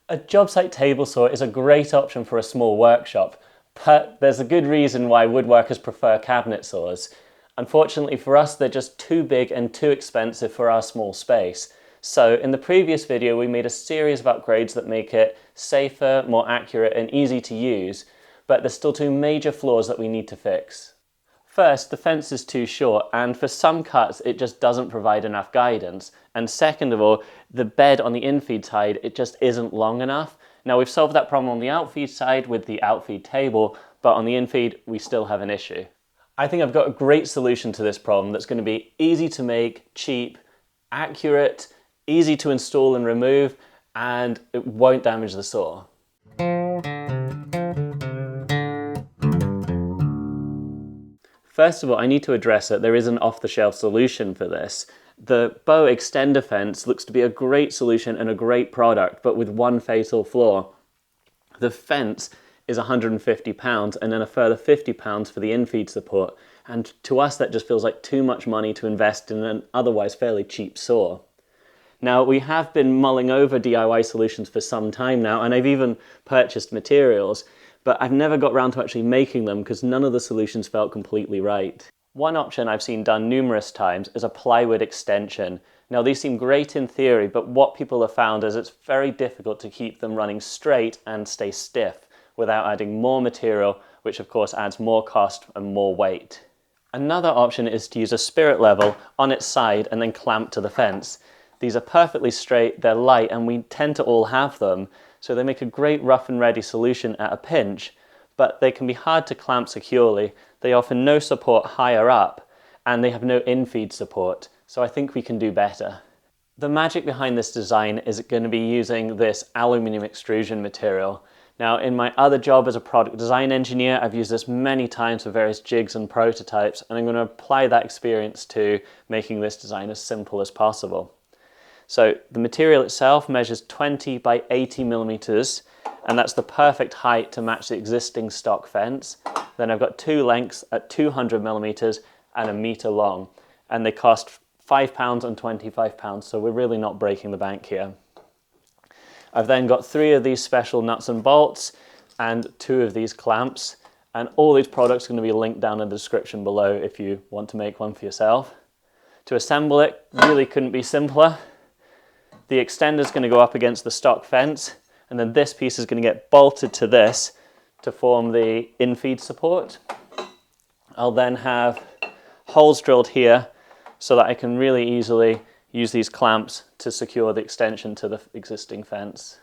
A Jobsite table saw is a great option for a small workshop, but there's a good reason why woodworkers prefer cabinet saws. Unfortunately for us, they're just too big and too expensive for our small space. So in the previous video, we made a series of upgrades that make it safer, more accurate, and easy to use, but there's still two major flaws that we need to fix. First, the fence is too short, and for some cuts it just doesn't provide enough guidance. And second of all, the bed on the infeed side, it just isn't long enough. Now we've solved that problem on the outfeed side with the outfeed table, but on the infeed we still have an issue. I think I've got a great solution to this problem that's going to be easy to make, cheap, accurate, easy to install and remove, and it won't damage the saw. First of all, I need to address that there is an off-the-shelf solution for this. The bow extender fence looks to be a great solution and a great product, but with one fatal flaw. The fence is £150 and then a further £50 for the infeed support, and to us that just feels like too much money to invest in an otherwise fairly cheap saw. Now, we have been mulling over DIY solutions for some time now, and I've even purchased materials, but I've never got around to actually making them because none of the solutions felt completely right. One option I've seen done numerous times is a plywood extension. Now these seem great in theory, but what people have found is it's very difficult to keep them running straight and stay stiff without adding more material, which of course adds more cost and more weight. Another option is to use a spirit level on its side and then clamp to the fence. These are perfectly straight, they're light, and we tend to all have them, so they make a great rough and ready solution at a pinch, but they can be hard to clamp securely. They offer no support higher up, and they have no infeed support, so I think we can do better. The magic behind this design is going to be using this aluminium extrusion material. Now, in my other job as a product design engineer, I've used this many times for various jigs and prototypes, and I'm going to apply that experience to making this design as simple as possible. So the material itself measures 20 by 80 millimeters, and that's the perfect height to match the existing stock fence. Then I've got two lengths at 200 millimeters and a meter long, and they cost £5 and £25, so we're really not breaking the bank here. I've then got 3 of these special nuts and bolts and 2 of these clamps, and all these products are going to be linked down in the description below if you want to make one for yourself. To assemble it really couldn't be simpler. The extender is going to go up against the stock fence, and then this piece is going to get bolted to this to form the infeed support. I'll then have holes drilled here so that I can really easily use these clamps to secure the extension to the existing fence.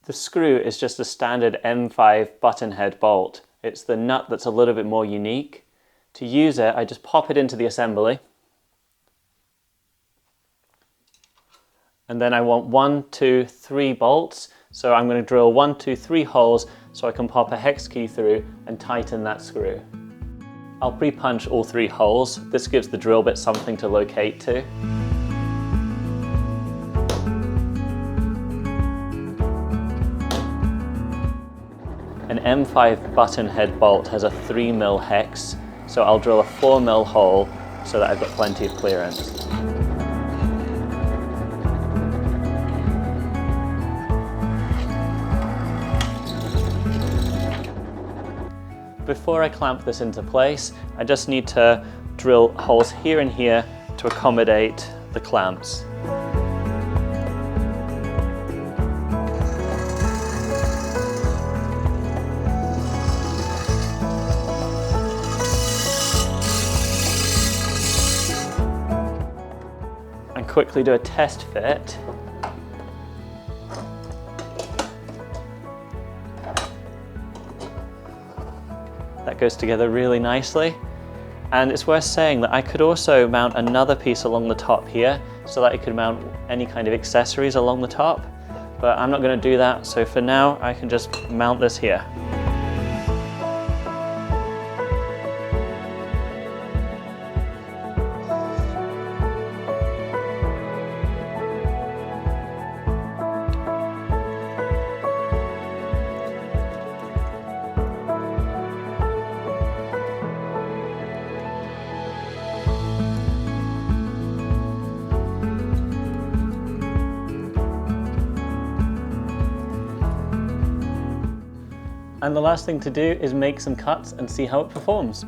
The screw is just a standard M5 button head bolt. It's the nut that's a little bit more unique. To use it, I just pop it into the assembly. And then I want 1, 2, 3 bolts. So I'm going to drill 1, 2, 3 holes so I can pop a hex key through and tighten that screw. I'll pre-punch all 3 holes. This gives the drill bit something to locate to. An M5 button head bolt has a 3mm hex, so I'll drill a 4mm hole so that I've got plenty of clearance. Before I clamp this into place, I just need to drill holes here and here to accommodate the clamps. And quickly do a test fit. That goes together really nicely. And it's worth saying that I could also mount another piece along the top here so that I could mount any kind of accessories along the top, but I'm not going to do that, so for now I can just mount this here. And the last thing to do is make some cuts and see how it performs.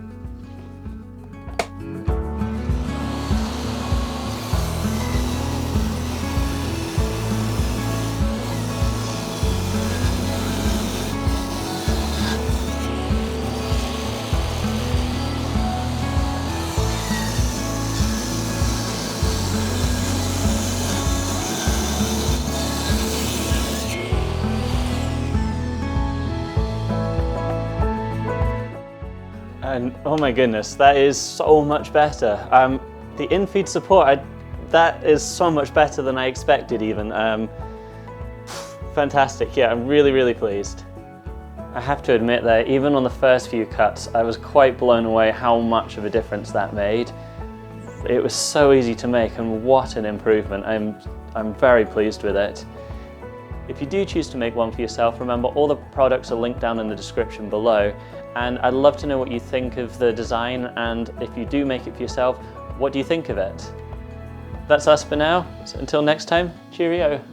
And oh my goodness, that is so much better. The in-feed support, that is so much better than I expected even. Fantastic, yeah, I'm really, really pleased. I have to admit that even on the first few cuts, I was quite blown away how much of a difference that made. It was so easy to make, and what an improvement. I'm very pleased with it. If you do choose to make one for yourself, remember all the products are linked down in the description below, and I'd love to know what you think of the design, and if you do make it for yourself, what do you think of it? That's us for now, so until next time, cheerio.